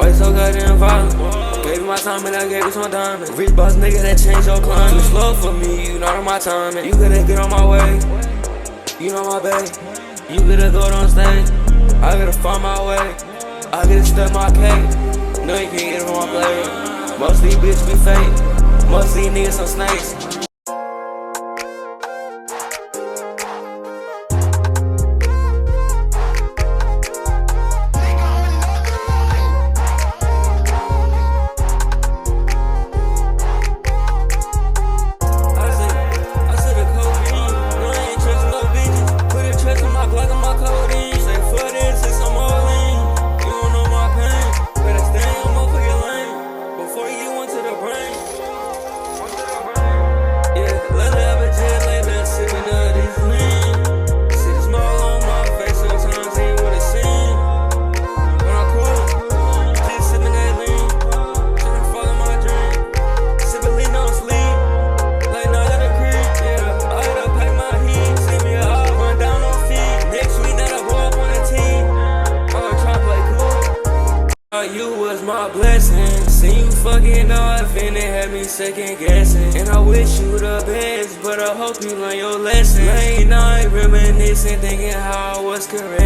Why you so goddamn violent? Gave you my time and I gave you some diamonds. Rich boss nigga that changed your climate. Too slow for me, you know my timing. You couldn't get on my way, you know my bae. You could've go on stage, I gotta find my way. I gotta step my cake, no you can't get it from my plate. Most of these bitches be fake, most of these niggas some snakes. You was my blessing. See you fucking off and it had me second guessing. And I wish you the best, but I hope you learn your lesson. Late night reminiscing, thinking how I was correct.